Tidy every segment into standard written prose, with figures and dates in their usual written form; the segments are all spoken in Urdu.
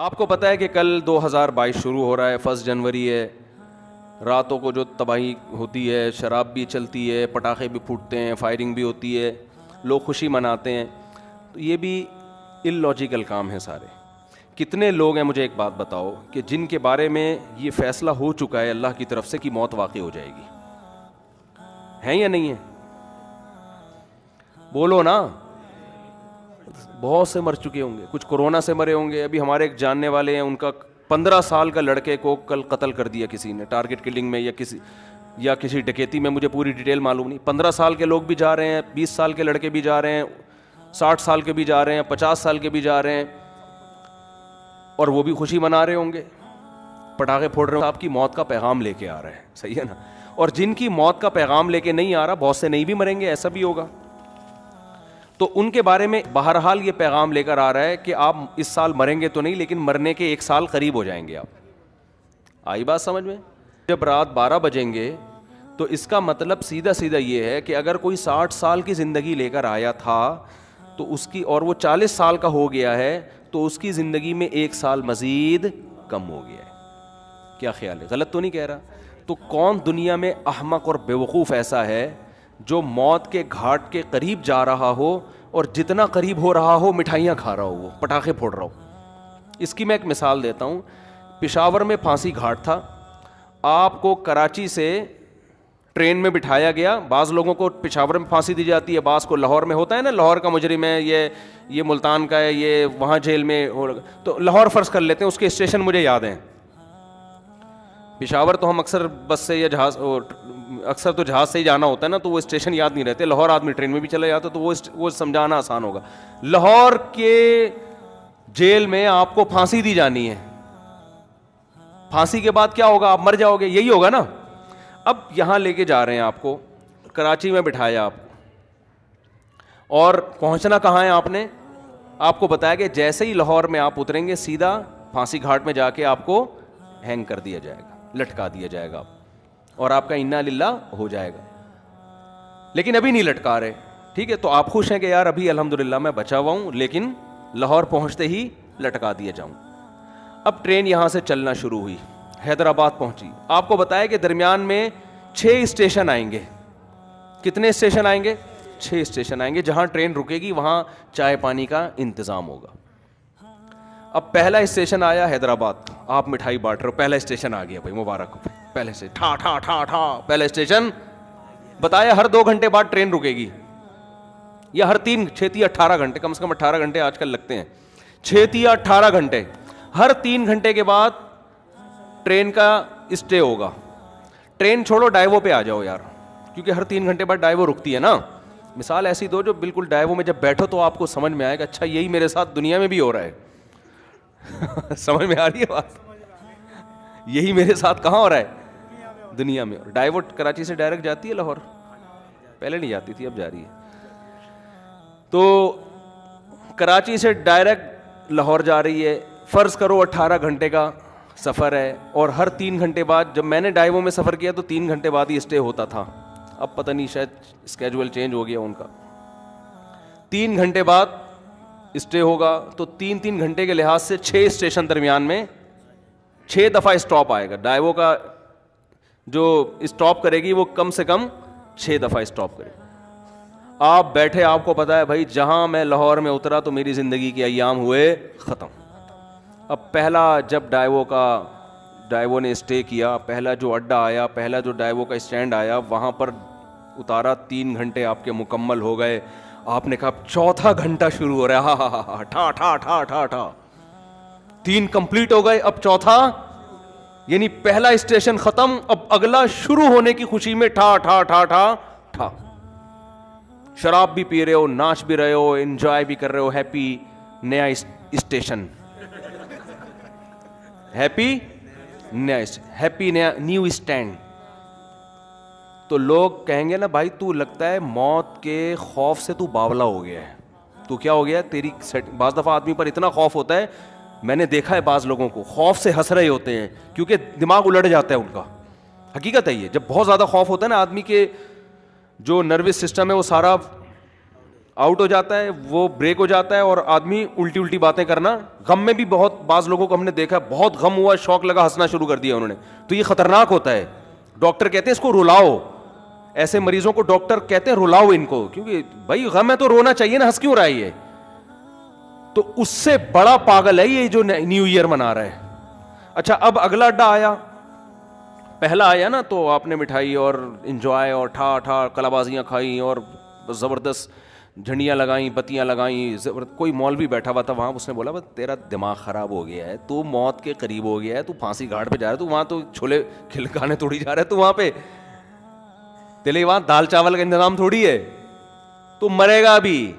آپ کو پتہ ہے کہ کل 2022 شروع ہو رہا ہے, 1 جنوری ہے. راتوں کو جو تباہی ہوتی ہے, شراب بھی چلتی ہے, پٹاخے بھی پھوٹتے ہیں, فائرنگ بھی ہوتی ہے, لوگ خوشی مناتے ہیں. تو یہ بھی ان لاجیکل کام ہیں سارے. کتنے لوگ ہیں, مجھے ایک بات بتاؤ, کہ جن کے بارے میں یہ فیصلہ ہو چکا ہے اللہ کی طرف سے کہ موت واقع ہو جائے گی؟ ہیں یا نہیں ہیں؟ بولو نا. بہت سے مر چکے ہوں گے, کچھ کورونا سے مرے ہوں گے. ابھی ہمارے ایک جاننے والے ہیں, ان کا 15 سال کا لڑکے کو کل قتل کر دیا کسی نے, ٹارگٹ کلنگ میں یا کسی ڈکیتی میں, مجھے پوری ڈیٹیل معلوم نہیں. 15 سال کے لوگ بھی جا رہے ہیں, 20 سال کے لڑکے بھی جا رہے ہیں, 60 سال کے بھی جا رہے ہیں, 50 سال کے بھی جا رہے ہیں, اور وہ بھی خوشی منا رہے ہوں گے, پٹاخے پھوڑ رہے ہوں. آپ کی موت کا پیغام لے کے آ رہا ہے, صحیح ہے نا. اور جن کی موت کا پیغام لے کے نہیں آ رہا, بہت سے نہیں بھی مریں گے, ایسا بھی ہوگا. تو ان کے بارے میں بہرحال یہ پیغام لے کر آ رہا ہے کہ آپ اس سال مریں گے تو نہیں, لیکن مرنے کے 1 سال قریب ہو جائیں گے آپ. آئی بات سمجھ میں؟ جب رات 12 بجیں گے تو اس کا مطلب سیدھا سیدھا یہ ہے کہ اگر کوئی 60 سال کی زندگی لے کر آیا تھا تو اس کی, اور وہ 40 سال کا ہو گیا ہے, تو اس کی زندگی میں 1 سال مزید کم ہو گیا ہے. کیا خیال ہے؟ غلط تو نہیں کہہ رہا؟ تو کون دنیا میں احمق اور بیوقوف ایسا ہے جو موت کے گھاٹ کے قریب جا رہا ہو, اور جتنا قریب ہو رہا ہو مٹھائیاں کھا رہا ہو, وہ پٹاخے پھوڑ رہا ہو؟ اس کی میں ایک مثال دیتا ہوں. پشاور میں پھانسی گھاٹ تھا. آپ کو کراچی سے ٹرین میں بٹھایا گیا. بعض لوگوں کو پشاور میں پھانسی دی جاتی ہے, بعض کو لاہور میں. ہوتا ہے نا, لاہور کا مجرم ہے, یہ ملتان کا ہے, یہ وہاں جیل میں تو لاہور فرض کر لیتے ہیں. اس کے اسٹیشن مجھے یاد ہیں. پشاور تو ہم اکثر بس سے یا جہاز, اکثر تو جہاز سے ہی جانا ہوتا ہے نا, تو وہ اسٹیشن یاد نہیں رہتے. لاہور آدمی ٹرین میں بھی چلا جاتا, تو وہ سمجھانا آسان ہوگا. لاہور کے جیل میں آپ کو پھانسی دی جانی ہے. پھانسی کے بعد کیا ہوگا؟ آپ مر جاؤ گے, یہی ہوگا نا. اب یہاں لے کے جا رہے ہیں آپ کو, کراچی میں بٹھایا آپ, اور پہنچنا کہاں ہے آپ نے؟ آپ کو بتایا کہ جیسے ہی لاہور میں آپ اتریں گے, سیدھا پھانسی گھاٹ میں جا کے آپ کو ہینگ کر دیا جائے گا, لٹکا دیا جائے گا, اور آپ کا انا للہ ہو جائے گا. لیکن ابھی نہیں لٹکا رہے, ٹھیک ہے. تو آپ خوش ہیں کہ یار ابھی الحمدللہ میں بچا ہوا ہوں, لیکن لاہور پہنچتے ہی لٹکا دیا جاؤں. اب ٹرین یہاں سے چلنا شروع ہوئی, حیدرآباد پہنچی. آپ کو بتایا کہ درمیان میں 6 اسٹیشن آئیں گے. کتنے اسٹیشن آئیں گے؟ 6 اسٹیشن آئیں گے. جہاں ٹرین رکے گی وہاں چائے پانی کا انتظام ہوگا. اب پہلا اسٹیشن آیا حیدرآباد, آپ مٹھائی بانٹ رہے ہو, پہلا اسٹیشن آ گیا بھائی, مبارک. پہلے سے ٹھا ٹھا ٹھا ٹھا پہلا اسٹیشن. بتایا ہر 2 گھنٹے بعد ٹرین رکے گی, یا ہر 6 18 گھنٹے, کم سے کم 18 گھنٹے آج کل لگتے ہیں, 6 یا 18 گھنٹے. ہر 3 گھنٹے کے بعد ٹرین کا اسٹے ہوگا. ٹرین چھوڑو, ڈائیو پہ آ جاؤ یار, کیونکہ ہر 3 گھنٹے بعد ڈائیو رکتی ہے نا. مثال ایسی دو جو بالکل ڈائیو میں جب بیٹھو تو آپ کو سمجھ میں آئے گا اچھا یہی میرے ساتھ دنیا میں بھی ہو رہا ہے. سمجھ میں آ رہی ہے بات؟ یہی میرے ساتھ کہاں ہو رہا ہے؟ دنیا میں. ڈائیو کراچی سے ڈائریکٹ جاتی ہے لاہور, پہلے نہیں جاتی تھی, اب جا رہی ہے. تو کراچی سے ڈائریکٹ لاہور جا رہی ہے. فرض کرو 18 گھنٹے کا سفر ہے, اور ہر 3 گھنٹے بعد, جب میں نے ڈائیو میں سفر کیا تو 3 گھنٹے بعد ہی اسٹے ہوتا تھا. اب پتہ نہیں شاید اسکیجول چینج ہو گیا ان کا. 3 گھنٹے بعد اسٹے ہوگا, تو 3 گھنٹے کے لحاظ سے 6 اسٹیشن درمیان میں 6 دفعہ اسٹاپ آئے گا. ڈائیو کا جو اسٹاپ کرے گی وہ کم سے کم 6 دفعہ اسٹاپ کرے گی. آپ بیٹھے, آپ کو پتا ہے بھائی جہاں میں لاہور میں اترا تو میری زندگی کے ایام ہوئے ختم. اب پہلا جب ڈائیو نے اسٹے کیا, پہلا جو اڈا آیا, پہلا جو ڈائیو کا اسٹینڈ آیا, وہاں پر اتارا, 3 گھنٹے آپ کے مکمل ہو گئے. آپ نے کہا 4تھا گھنٹہ شروع ہو رہا ہے, ہاں ہاں ہاں ٹھا ٹھا ٹھا ٹھا ٹھا, 3 کمپلیٹ ہو گئے, اب 4تھا, یعنی پہلا اسٹیشن ختم, اب اگلا شروع ہونے کی خوشی میں ٹھا ٹھا ٹھا ٹھا ٹھا. شراب بھی پی رہے ہو, ناچ بھی رہے ہو, انجوائے بھی کر رہے ہو. ہیپی نیا اسٹیشن, ہیپی نیا نیو اسٹینڈ. تو لوگ کہیں گے نا بھائی تو لگتا ہے موت کے خوف سے تو باولا ہو گیا ہے, تو کیا ہو گیا تیری. بعض دفعہ آدمی پر اتنا خوف ہوتا ہے, میں نے دیکھا ہے بعض لوگوں کو خوف سے ہنس رہے ہوتے ہیں کیونکہ دماغ الٹ جاتا ہے ان کا. حقیقت ہے یہ, جب بہت زیادہ خوف ہوتا ہے نا آدمی کے جو نروس سسٹم ہے وہ سارا آؤٹ ہو جاتا ہے, وہ بریک ہو جاتا ہے, اور آدمی الٹی الٹی باتیں کرنا. غم میں بھی بہت بعض لوگوں کو ہم نے دیکھا, بہت غم ہوا, شوق لگا, ہنسنا شروع کر دیا انہوں نے, تو یہ خطرناک ہوتا ہے. ڈاکٹر کہتے ہیں اس کو رلاؤ, ایسے مریضوں کو ڈاکٹر کہتے ہیں رلاؤ ان کو, کیونکہ بھائی غم ہے تو رونا چاہیے نا, ہنس کیوں رہا ہے یہ؟ تو اس سے بڑا پاگل ہے یہ جو نیو ایئر منا رہا ہے. اچھا اب اگلا اڈا آیا, پہلا آیا نا تو آپ نے مٹھائی اور انجوائے اور ٹھا ٹھا کلابازیاں کھائیں اور زبردست جھنڈیاں لگائیں, بتیاں لگائیں. کوئی مولوی بیٹھا ہوا تھا وہاں, اس نے بولا بس تیرا دماغ خراب ہو گیا ہے, تو موت کے قریب ہو گیا ہے, تو پھانسی گھاٹ پہ جا رہا ہے, تو وہاں تو چھولے کھلکانے تھوڑی جا رہا ہے, تو وہاں پہ تیرے وہاں دال چاول کا انتظام تھوڑی ہے, تو مرے گا ابھی.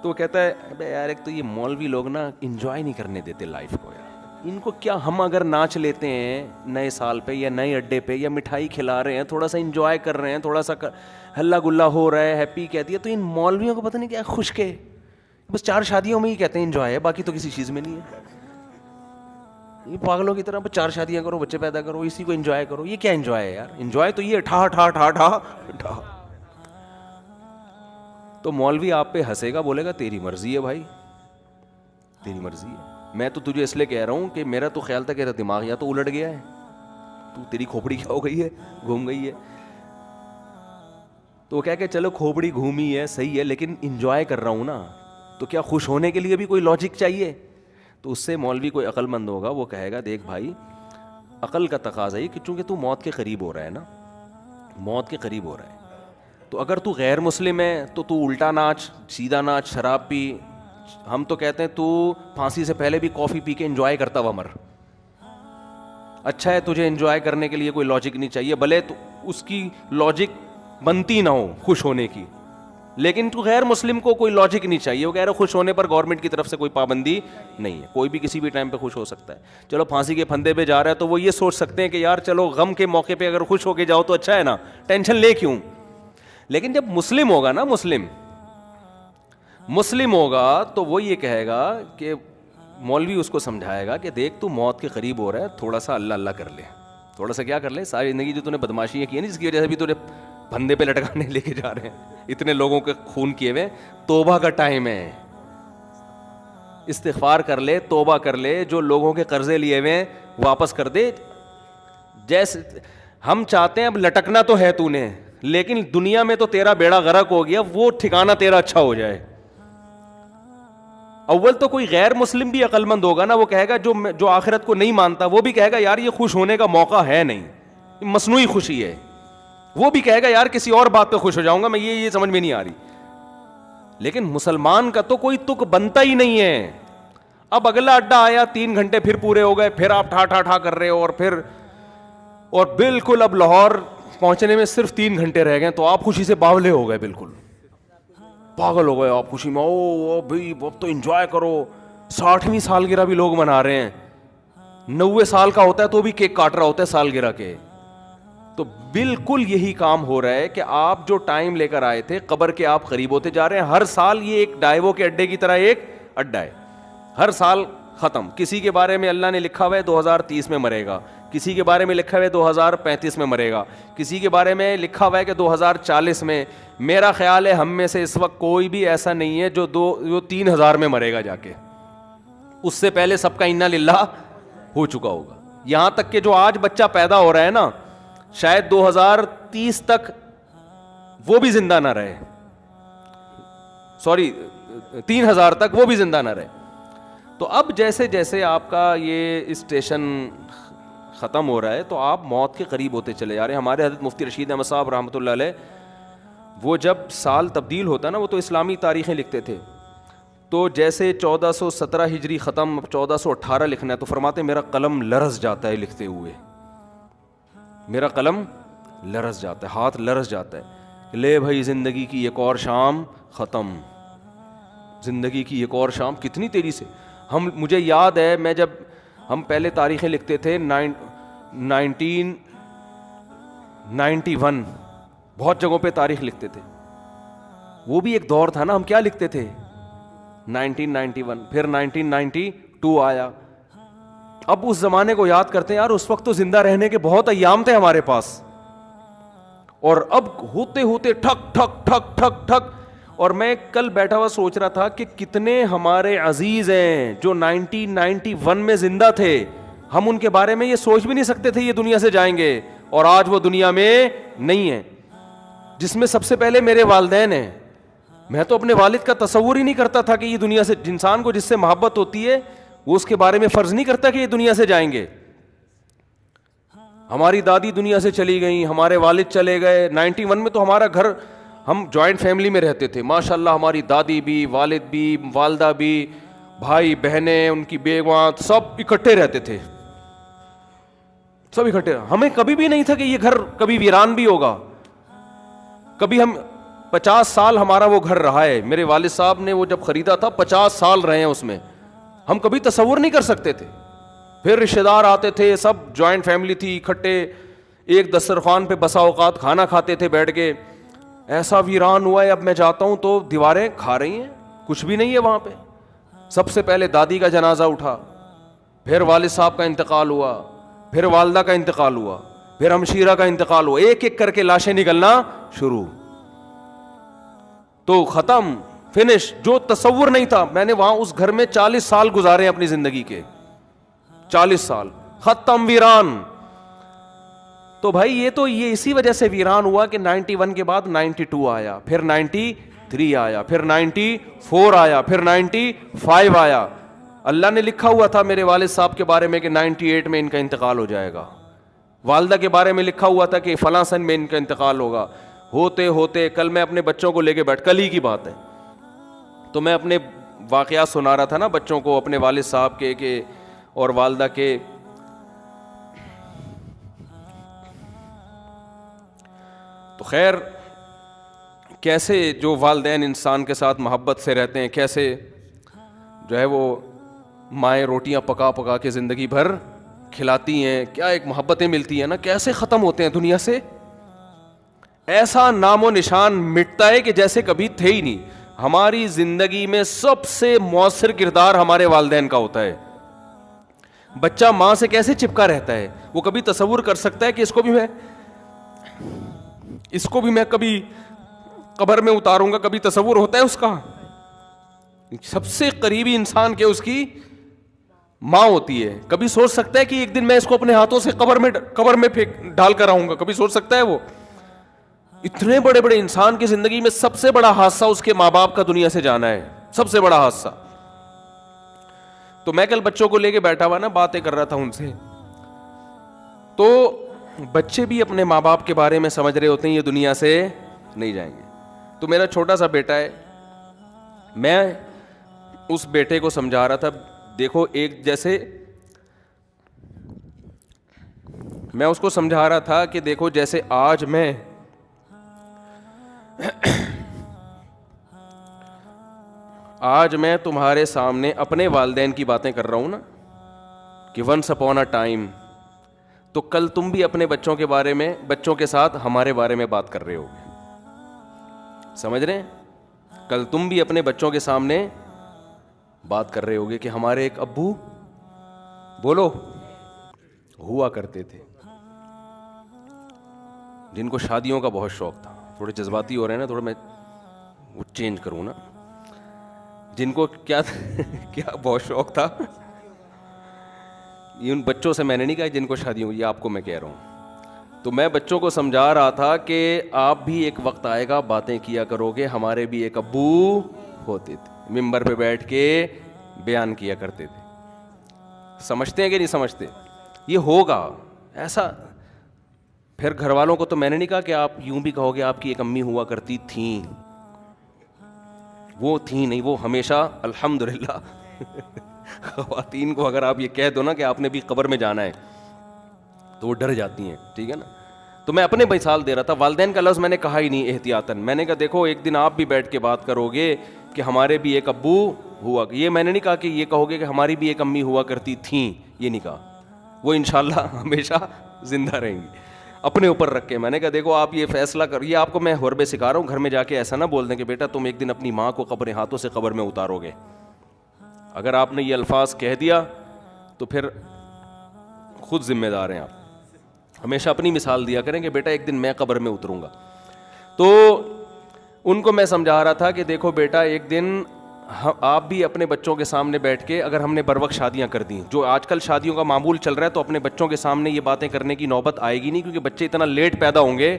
تو کہتا ہے ابے یار ایک تو یہ مولوی لوگ نا انجوائے نہیں کرنے دیتے لائف کو یار, ان کو کیا, ہم اگر ناچ لیتے ہیں نئے سال پہ یا نئے اڈے پہ یا مٹھائی کھلا رہے ہیں, تھوڑا سا انجوائے کر رہے ہیں, تھوڑا سا ہلا گلا ہو رہا ہے, ہیپی کہتی ہے, تو ان مولویوں کو پتہ نہیں کیا خشک ہے, بس 4 شادیوں میں ہی کہتے ہیں انجوائے ہے, باقی تو کسی چیز میں نہیں ہے. یہ پاگلوں کی طرح 4 شادیاں کرو, بچے پیدا کرو, اسی کو انجوائے کرو. یہ کیا انجوائے ہے یار؟ انجوائے تو یہ ٹھا ٹھا ٹھا ٹھا ٹھا. تو مولوی آپ پہ ہنسے گا, بولے گا تیری مرضی ہے بھائی, تیری مرضی ہے. میں تو تجھے اس لیے کہہ رہا ہوں کہ میرا تو خیال تھا کہ تیرا دماغ یا تو الٹ گیا ہے, تو تیری کھوپڑی کیا ہو گئی ہے, گھوم گئی ہے. تو وہ کہہ کہ چلو کھوپڑی گھومی ہے صحیح ہے, لیکن انجوائے کر رہا ہوں نا, تو کیا خوش ہونے کے لیے بھی کوئی لاجک چاہیے؟ تو اس سے مولوی کوئی عقل مند ہوگا, وہ کہے گا دیکھ بھائی عقل کا تقاضا ہے کہ چونکہ تو موت کے قریب ہو رہا ہے نا, موت کے قریب ہو رہا ہے, تو اگر تو غیر مسلم ہے تو الٹا ناچ, سیدھا ناچ, شراب پی. ہم تو کہتے ہیں تو پھانسی سے پہلے بھی کافی پی کے انجوائے کرتا ہوا مر. اچھا ہے, تجھے انجوائے کرنے کے لیے کوئی لاجک نہیں چاہیے, بھلے تو اس کی لاجک بنتی نہ ہو خوش ہونے کی, لیکن تو غیر مسلم کو کوئی لاجک نہیں چاہیے. وہ کہہ رہے خوش ہونے پر گورنمنٹ کی طرف سے کوئی پابندی نہیں ہے, کوئی بھی کسی بھی ٹائم پہ خوش ہو سکتا ہے. چلو پھانسی کے پھندے پہ جا رہا ہے تو وہ یہ سوچ سکتے ہیں کہ یار چلو غم کے موقع پہ اگر خوش ہو کے جاؤ تو اچھا ہے نا, ٹینشن لے کیوں. لیکن جب مسلم ہوگا نا, مسلم ہوگا تو وہ یہ کہے گا کہ مولوی اس کو سمجھائے گا کہ دیکھ تو موت کے قریب ہو رہا ہے, تھوڑا سا اللہ اللہ کر لے, تھوڑا سا کیا کر لے, ساری زندگی جو تو نے بدماشیاں کی ہیں جس کی وجہ سے بھی تو نے پھندے پہ لٹکانے لے کے جا رہے ہیں, اتنے لوگوں کے خون کیے ہوئے, توبہ کا ٹائم ہے, استغفار کر لے, توبہ کر لے, جو لوگوں کے قرضے لیے ہوئے واپس کر دے. جیسے ہم چاہتے ہیں اب لٹکنا تو ہے تو نے, لیکن دنیا میں تو تیرا بیڑا غرق ہو گیا, وہ ٹھکانہ تیرا اچھا ہو جائے. اول تو کوئی غیر مسلم بھی عقل مند ہوگا نا, وہ کہے گا جو آخرت کو نہیں مانتا, وہ بھی کہے گا یار یہ خوش ہونے کا موقع ہے نہیں, مصنوعی خوشی ہے. وہ بھی کہے گا یار کسی اور بات پہ خوش ہو جاؤں گا میں, یہ سمجھ میں نہیں آ رہی. لیکن مسلمان کا تو کوئی تک بنتا ہی نہیں ہے. اب اگلا اڈا آیا, 3 گھنٹے پھر پورے ہو گئے, پھر آپ ٹھا ٹھا ٹھا کر رہے ہو, اور بالکل اب لاہور پہنچنے میں صرف 3 گھنٹے رہ گئے, تو آپ خوشی سے باولے ہو گئے, بالکل پاگل ہو گئے آپ خوشی میں. او بھائی اب تو انجوائے کرو, 60ویں سالگرہ بھی لوگ منا رہے ہیں, 90 سال کا ہوتا ہے تو بھی کیک کاٹ رہا ہوتا ہے سالگرہ کے. تو بالکل یہی کام ہو رہا ہے کہ آپ جو ٹائم لے کر آئے تھے قبر کے, آپ قریب ہوتے جا رہے ہیں. ہر سال یہ ایک ڈائیوو کے اڈے کی طرح ایک اڈا ہے, ہر سال ختم. کسی کے بارے میں اللہ نے لکھا ہوا ہے 2030 میں مرے گا, کسی کے بارے میں لکھا ہوا ہے 2035 میں مرے گا, کسی کے بارے میں لکھا ہوا ہے کہ 2040 میں. میرا خیال ہے ہم میں سے اس وقت کوئی بھی ایسا نہیں ہے جو 3000 میں مرے گا جا کے, اس سے پہلے سب کا انا للہ ہو چکا ہوگا. یہاں تک کہ جو آج بچہ پیدا ہو رہا ہے نا, شاید 2030 تک وہ بھی زندہ نہ رہے, 3000 تک وہ بھی زندہ نہ رہے. تو اب جیسے جیسے آپ کا یہ اسٹیشن ختم ہو رہا ہے تو آپ موت کے قریب ہوتے چلے جا رہے ہیں. ہمارے حضرت مفتی رشید احمد صاحب رحمۃ اللہ علیہ, وہ جب سال تبدیل ہوتا نا, وہ تو اسلامی تاریخیں لکھتے تھے, تو جیسے 1417 ہجری ختم, 1418 لکھنا ہے, تو فرماتے میرا قلم لرز جاتا ہے لکھتے ہوئے, میرا قلم لرز جاتا ہے, ہاتھ لرز جاتا ہے. لے بھائی زندگی کی ایک اور شام ختم, زندگی کی ایک اور شام کتنی تیزی سے. مجھے یاد ہے میں جب ہم پہلے تاریخیں لکھتے تھے 1991, بہت جگہوں پہ تاریخ لکھتے تھے, وہ بھی ایک دور تھا نا. ہم کیا لکھتے تھے 1991, پھر 1992 آیا. اب اس زمانے کو یاد کرتے ہیں, یار اس وقت تو زندہ رہنے کے بہت ایام تھے ہمارے پاس, اور اب ہوتے ہوتے ٹھک ٹھک ٹھک ٹھک ٹھک, اور میں کل بیٹھا ہوا سوچ رہا تھا کہ کتنے ہمارے عزیز ہیں جو 1991 میں زندہ تھے, ہم ان کے بارے میں یہ سوچ بھی نہیں سکتے تھے یہ دنیا سے جائیں گے, اور آج وہ دنیا میں نہیں ہیں, جس میں سب سے پہلے میرے والدین ہیں. میں تو اپنے والد کا تصور ہی نہیں کرتا تھا کہ یہ دنیا سے, انسان کو جس سے محبت ہوتی ہے وہ اس کے بارے میں فرض نہیں کرتا کہ یہ دنیا سے جائیں گے. ہماری دادی دنیا سے چلی گئیں, ہمارے والد چلے گئے. 91 میں تو ہمارا گھر, ہم جوائنٹ فیملی میں رہتے تھے ماشاء اللہ, ہماری دادی بھی, والد بھی, والدہ بھی, بھائی بہنیں, ان کی بیویاں, سب اکٹھے رہتے تھے, سب اکٹھے. ہمیں کبھی بھی نہیں تھا کہ یہ گھر کبھی ویران بھی ہوگا. کبھی ہم 50 سال ہمارا وہ گھر رہا ہے, میرے والد صاحب نے وہ جب خریدا تھا 50 سال رہے ہیں اس میں, ہم کبھی تصور نہیں کر سکتے تھے. پھر رشتے دار آتے تھے, سب جوائنٹ فیملی تھی, اکٹھے ایک دسترخوان پہ بسا اوقات کھانا کھاتے تھے بیٹھ کے. ایسا ویران ہوا ہے, اب میں جاتا ہوں تو دیواریں کھا رہی ہیں, کچھ بھی نہیں ہے وہاں پہ. سب سے پہلے دادی کا جنازہ اٹھا, پھر والد صاحب کا انتقال ہوا, پھر والدہ کا انتقال ہوا, پھر ہمشیرہ کا انتقال ہوا, ایک ایک کر کے لاشیں نکلنا شروع. تو ختم, فنش. جو تصور نہیں تھا, میں نے وہاں اس گھر میں 40 سال گزارے ہیں اپنی زندگی کے, 40 سال, ختم, ویران. تو بھائی یہ تو یہ اسی وجہ سے ویران ہوا کہ 91 کے بعد 92 آیا, پھر 93 آیا, پھر 94 آیا, پھر 95 آیا. اللہ نے لکھا ہوا تھا میرے والد صاحب کے بارے میں کہ 98 میں ان کا انتقال ہو جائے گا. والدہ کے بارے میں لکھا ہوا تھا کہ فلاں سن میں ان کا انتقال ہوگا. ہوتے ہوتے کل میں اپنے بچوں کو لے کے کل ہی کی بات ہے, تو میں اپنے واقعات سنا رہا تھا نا بچوں کو, اپنے والد صاحب کے اور والدہ کے. تو خیر, کیسے جو والدین انسان کے ساتھ محبت سے رہتے ہیں, کیسے جو ہے وہ مائیں روٹیاں پکا پکا کے زندگی بھر کھلاتی ہیں, کیا ایک محبتیں ملتی ہیں نا, کیسے ختم ہوتے ہیں دنیا سے. ایسا نام و نشان مٹتا ہے کہ جیسے کبھی تھے ہی نہیں. ہماری زندگی میں سب سے مؤثر کردار ہمارے والدین کا ہوتا ہے. بچہ ماں سے کیسے چپکا رہتا ہے, وہ کبھی تصور کر سکتا ہے کہ اس کو بھی میں کبھی قبر میں اتاروں گا, کبھی تصور ہوتا ہے اس کا. سب سے قریبی انسان کے اس کی ماں ہوتی ہے. کبھی سوچ سکتا ہے کہ ایک دن میں اس کو اپنے ہاتھوں سے قبر میں ڈال کر آؤں گا, کبھی سوچ سکتا ہے وہ. اتنے بڑے بڑے انسان کی زندگی میں سب سے بڑا حادثہ اس کے ماں باپ کا دنیا سے جانا ہے, سب سے بڑا حادثہ. تو میں کل بچوں کو لے کے بیٹھا ہوا نا, باتیں کر رہا تھا ان سے, تو بچے بھی اپنے ماں باپ کے بارے میں سمجھ رہے ہوتے ہیں یہ دنیا سے نہیں جائیں گے. تو میرا چھوٹا سا بیٹا ہے, میں اس بیٹے کو سمجھا رہا تھا, دیکھو ایک جیسے میں اس کو سمجھا رہا تھا کہ دیکھو جیسے آج میں تمہارے سامنے اپنے والدین کی باتیں کر رہا ہوں نا کہ ونس اپون اے ٹائم, تو کل تم بھی اپنے بچوں کے بارے میں, بچوں کے ساتھ ہمارے بارے میں بات کر رہے ہوگے, سمجھ رہے ہیں. کل تم بھی اپنے بچوں کے سامنے بات کر رہے ہوگے کہ ہمارے ایک ابو, بولو, ہوا کرتے تھے جن کو شادیوں کا بہت شوق تھا. تھوڑے جذباتی ہو رہے ہیں نا, تھوڑا میں وہ چینج کروں نا. جن کو کیا بہت شوق تھا, یہ ان بچوں سے میں نے نہیں کہا جن کو شادیوں, یہ آپ کو میں کہہ رہا ہوں. تو میں بچوں کو سمجھا رہا تھا کہ آپ بھی ایک وقت آئے گا باتیں کیا کرو گے, ہمارے بھی ایک ابو ہوتے تھے, ممبر پہ بیٹھ کے بیان کیا کرتے تھے. سمجھتے ہیں کہ نہیں سمجھتے, یہ ہوگا ایسا. پھر گھر والوں کو تو میں نے نہیں کہا کہ آپ یوں بھی کہو گے آپ کی ایک امی ہوا کرتی تھیں, وہ تھیں نہیں, وہ ہمیشہ الحمدللہ. خواتین کو اگر آپ یہ کہہ دو نا کہ آپ نے بھی قبر میں جانا ہے تو وہ ڈر جاتی ہیں, ٹھیک ہے نا. تو میں اپنے مثال دے رہا تھا, والدین کا لفظ میں نے کہا ہی نہیں احتیاطاً. میں نے کہا دیکھو ایک دن آپ بھی بیٹھ کے بات کرو گے کہ ہمارے بھی ایک ابو ہوا, یہ میں نے نہیں کہا کہ یہ کہو گے کہ ہماری بھی ایک امی ہوا کرتی تھیں, یہ نہیں کہا. وہ انشاءاللہ ہمیشہ زندہ رہیں گی. اپنے اوپر رکھ کے میں نے کہا دیکھو آپ یہ فیصلہ کر, یہ آپ کو میں حربے سکھا رہا ہوں, گھر میں جا کے ایسا نہ بول دیں کہ بیٹا تم ایک دن اپنی ماں کو اپنے ہاتھوں سے قبر میں اتارو گے. اگر آپ نے یہ الفاظ کہہ دیا تو پھر خود ذمہ دار ہیں آپ. ہمیشہ اپنی مثال دیا کریں کہ بیٹا ایک دن میں قبر میں اتروں گا. تو ان کو میں سمجھا رہا تھا کہ دیکھو بیٹا, ایک دن آپ بھی اپنے بچوں کے سامنے بیٹھ کے, اگر ہم نے بر وقت شادیاں کر دیں, جو آج کل شادیوں کا معمول چل رہا ہے, تو اپنے بچوں کے سامنے یہ باتیں کرنے کی نوبت آئے گی نہیں, کیونکہ بچے اتنا لیٹ پیدا ہوں گے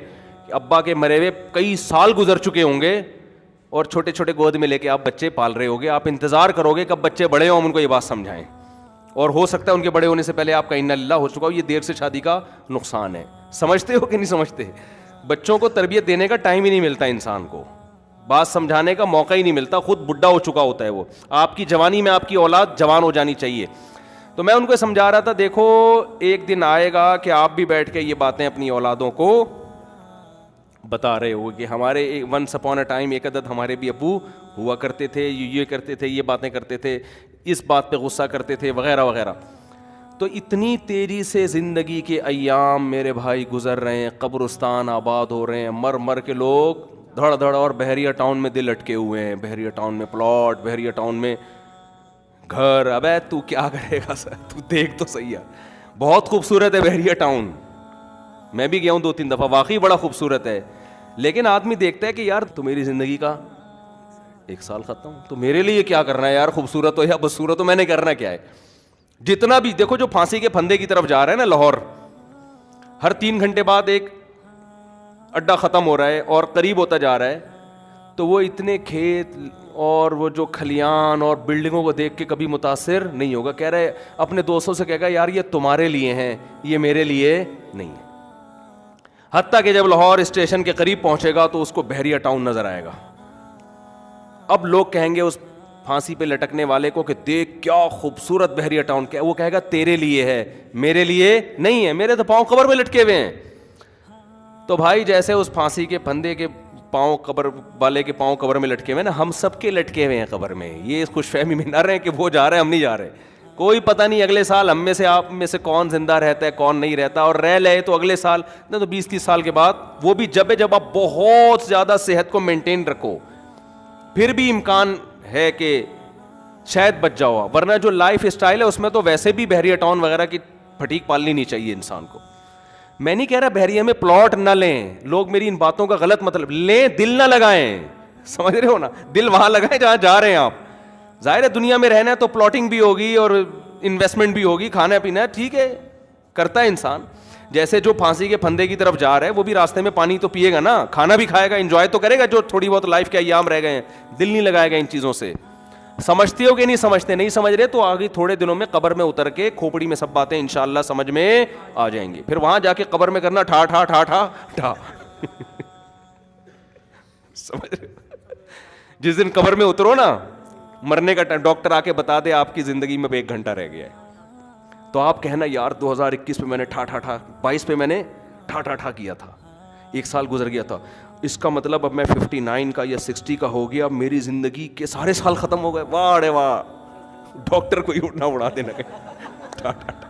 کہ ابا کے مرے ہوئے کئی سال گزر چکے ہوں گے, اور چھوٹے چھوٹے گود میں لے کے آپ بچے پال رہے ہوگے. آپ انتظار کرو گے کب بچے بڑے ہوں, ہم ان کو یہ بات سمجھائیں, اور ہو سکتا ہے ان کے بڑے ہونے سے پہلے آپ کا انا للہ ہو چکا ہو. یہ دیر سے شادی کا نقصان ہے. سمجھتے ہو کہ نہیں سمجھتے؟ بچوں کو تربیت دینے کا ٹائم ہی نہیں ملتا انسان کو, بات سمجھانے کا موقع ہی نہیں ملتا, خود بڈھا ہو چکا ہوتا ہے وہ. آپ کی جوانی میں آپ کی اولاد جوان ہو جانی چاہیے. تو میں ان کو سمجھا رہا تھا, دیکھو ایک دن آئے گا کہ آپ بھی بیٹھ کے یہ باتیں اپنی اولادوں کو بتا رہے ہو کہ ہمارے ونس اپون اے ٹائم ایک عدد ہمارے بھی ابو ہوا کرتے تھے, یہ کرتے تھے, یہ باتیں کرتے تھے, اس بات پہ غصہ کرتے تھے, وغیرہ وغیرہ. تو اتنی تیزی سے زندگی کے ایام میرے بھائی گزر رہے ہیں, قبرستان آباد ہو رہے ہیں, مر مر کے لوگ دھڑ دھڑ, اور بحریہ ٹاؤن میں دل اٹکے ہوئے ہیں, بحریہ ٹاؤن میں پلاٹ, بحریہ ٹاؤن میں گھر. ابے تو کیا کرے گا سر, تو دیکھ تو صحیح ہے, بہت خوبصورت ہے بحریہ ٹاؤن, میں بھی گیا ہوں 2-3 دفعہ, واقعی بڑا خوبصورت ہے. لیکن آدمی دیکھتا ہے کہ یار تو میری زندگی کا 1 سال ختم, تو میرے لیے کیا کرنا ہے یار, خوبصورت ہو یا بدصورت ہو, میں نے کرنا کیا ہے. جتنا بھی دیکھو جو پھانسی کے پھندے کی طرف جا رہا ہے نا لاہور, ہر 3 گھنٹے بعد ایک اڈا ختم ہو رہا ہے اور قریب ہوتا جا رہا ہے, تو وہ اتنے کھیت اور وہ جو کھلیان اور بلڈنگوں کو دیکھ کے کبھی متاثر نہیں ہوگا. کہہ رہے اپنے دوستوں سے کہے گا یار یہ تمہارے لیے ہیں, یہ میرے لیے نہیں ہے. حتیٰ کہ جب لاہور اسٹیشن کے قریب پہنچے گا تو اس کو بحریہ ٹاؤن نظر آئے گا. اب لوگ کہیں گے اس پھانسی پہ لٹکنے والے کو کہ دیکھ کیا خوبصورت بحریہ ٹاؤن, کیا وہ کہے گا تیرے لیے ہے, میرے لیے نہیں ہے, میرے تو پاؤں قبر میں لٹکے ہوئے ہیں. تو بھائی جیسے اس پھانسی کے پھندے کے پاؤں قبر والے کے پاؤں قبر میں لٹکے ہوئے نا, ہم سب کے لٹکے ہوئے ہیں قبر میں. یہ اس خوش فہمی میں نہ رہے کہ وہ جا رہے ہیں ہم نہیں جا رہے. کوئی پتہ نہیں اگلے سال ہم میں سے آپ میں سے کون زندہ رہتا ہے کون نہیں رہتا, اور رہ لے تو اگلے سال نہ تو 20-30 سال کے بعد, وہ بھی جب آپ بہت زیادہ صحت کو مینٹین رکھو, پھر بھی امکان ہے کہ شاید بچ جاؤ. ورنہ جو لائف اسٹائل ہے اس میں تو ویسے بھی بحریہ ٹاؤن وغیرہ کی پھٹیک پالنی نہیں چاہیے انسان کو. میں نہیں کہہ رہا بحریہ میں پلاٹ نہ لیں, لوگ میری ان باتوں کا غلط مطلب لیں, دل نہ لگائیں, سمجھ رہے ہو نا, دل وہاں لگائیں جہاں جا رہے ہیں آپ. ظاہر ہے دنیا میں رہنا ہے تو پلاٹنگ بھی ہوگی اور انویسٹمنٹ بھی ہوگی, کھانا پینا ہے, ٹھیک ہے کرتا ہے انسان. جیسے جو پھانسی کے پھندے کی طرف جا رہا ہے وہ بھی راستے میں پانی تو پیے گا نا, کھانا بھی کھائے گا, انجوائے تو کرے گا جو تھوڑی بہت لائف کے ایام رہ گئے ہیں. دل نہیں لگائے گا ان چیزوں سے. سمجھتے ہو کہ نہیں سمجھتے؟ نہیں سمجھ رہے تو آگے تھوڑے دنوں میں قبر میں اتر کے کھوپڑی میں سب باتیں انشاءاللہ سمجھ میں آ جائیں گی. پھر وہاں جا کے قبر میں کرنا ٹھا ٹھا ٹھا ٹھا ٹھا. سمجھ رہے؟ جس دن قبر میں اترو نا, مرنے کا ٹائم, ڈاکٹر آ کے بتا دے آپ کی زندگی میں 1 گھنٹہ رہ گیا ہے, تو آپ کہنا یار 2021 پہ میں نے ٹھا ٹھا ٹھا, 22 پہ میں نے ٹھا ٹھا ٹھا کیا تھا, 1 سال گزر گیا تھا, اس کا مطلب اب میں 59 کا یا 60 کا ہو گیا, اب میری زندگی کے سارے سال ختم ہو گئے. واہ رے واہ, ڈاکٹر کو ہی اٹھنا اڑا دینا ٹھا ٹھا ٹھا.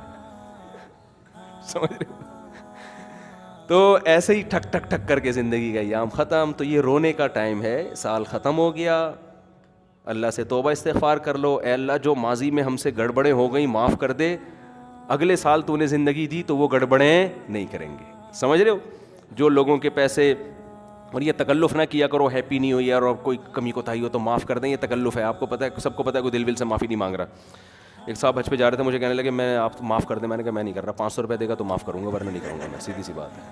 سمجھ رہے؟ تو ایسے ہی ٹھک ٹھک ٹھک کر کے زندگی کا ایام ختم. تو یہ رونے کا ٹائم ہے, سال ختم ہو گیا, اللہ سے توبہ استغفار کر لو, اے اللہ جو ماضی میں ہم سے گڑبڑیں ہو گئیں معاف کر دے, اگلے سال تو نے زندگی دی تو وہ گڑبڑیں نہیں کریں گے. سمجھ رہے ہو؟ جو لوگوں کے پیسے, اور یہ تکلف نہ کیا کرو ہیپی نیو ایئر, اور کوئی کمی کوتاہی ہو تو معاف کر دیں, یہ تکلف ہے. آپ کو پتہ ہے, سب کو پتہ ہے, کوئی دل سے معافی نہیں مانگ رہا. ایک صاحب حج پہ جا رہے تھے, مجھے کہنے لگے میں آپ معاف کر دیں. میں نے کہا میں نہیں کر رہا, 500 روپے دے گا تو معاف کروں گا, ورنہ نہیں کروں گا میں, سیدھی سی بات ہے.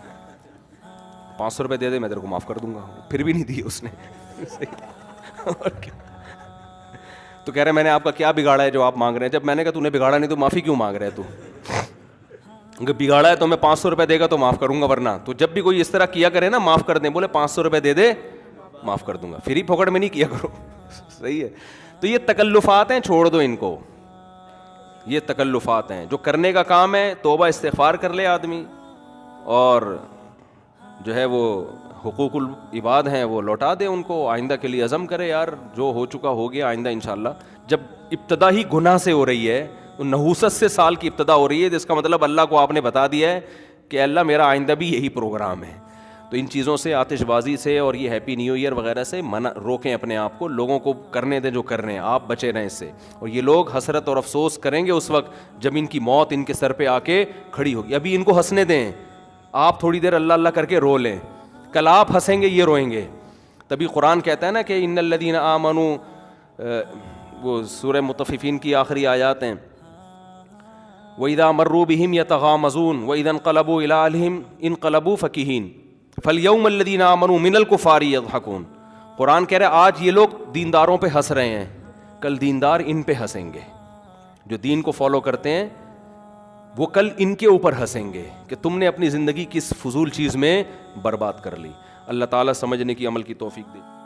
500 روپے دے دے میں تیرے کو معاف کر دوں گا. پھر بھی نہیں دی اس نے. تو کہہ رہے میں نے آپ کا کیا بگاڑا ہے جو آپ مانگ رہے ہیں؟ جب میں نے کہا تو نے بگاڑا نہیں تو معافی کیوں مانگ رہے ہے تو؟ اگر بگاڑا ہے تو میں 500 روپے دے گا تو معاف کروں گا, ورنہ تو جب بھی کوئی اس طرح کیا کرے نا معاف کر دیں, بولے 500 روپے دے دے معاف کر دوں گا, پھر ہی پھوکڑ میں نہیں کیا کرو. صحیح ہے. تو یہ تکلفات ہیں, چھوڑ دو ان کو, یہ تکلفات ہیں. جو کرنے کا کام ہے توبہ استغفار کر لے آدمی, اور جو ہے وہ حقوق العباد ہیں وہ لوٹا دے ان کو, آئندہ کے لیے عزم کرے یار جو ہو چکا ہو گیا, آئندہ انشاءاللہ. جب ابتدا ہی گناہ سے ہو رہی ہے, نحوست سے سال کی ابتدا ہو رہی ہے, تو اس کا مطلب اللہ کو آپ نے بتا دیا ہے کہ اللہ میرا آئندہ بھی یہی پروگرام ہے. تو ان چیزوں سے, آتش بازی سے اور یہ ہیپی نیو ایئر وغیرہ سے منع روکیں اپنے آپ کو, لوگوں کو کرنے دیں جو کر رہے ہیں, آپ بچے رہیں اس سے. اور یہ لوگ حسرت اور افسوس کریں گے اس وقت جب ان کی موت ان کے سر پہ آ کے کھڑی ہوگی. ابھی ان کو ہنسنے دیں, آپ تھوڑی دیر اللہ اللہ کر کے رو لیں, کل آپ ہنسیں گے یہ روئیں گے. تبھی قرآن کہتا ہے نا کہ ان الذین آمنوا، وہ سورہ مطففین کی آخری آیات ہیں، وَإِذَا مَرُّوا بِهِمْ يَتَغَامَزُونَ وَإِذَا انقلبوا إِلَىٰ أَهْلِهِمْ انقلبوا فَكِهِينَ فَالْيَوْمَ الَّذِينَ آمَنُوا مِنَ الْكُفَّارِ يَضْحَكُونَ۔ قرآن کہہ رہا ہے آج یہ لوگ دینداروں پہ ہنس رہے ہیں، کل دیندار ان پہ ہنسیں گے۔ جو دین کو فالو کرتے ہیں وہ کل ان کے اوپر ہنسیں گے کہ تم نے اپنی زندگی کس فضول چیز میں برباد کر لی۔ اللہ تعالیٰ سمجھنے کی، عمل کی توفیق دے۔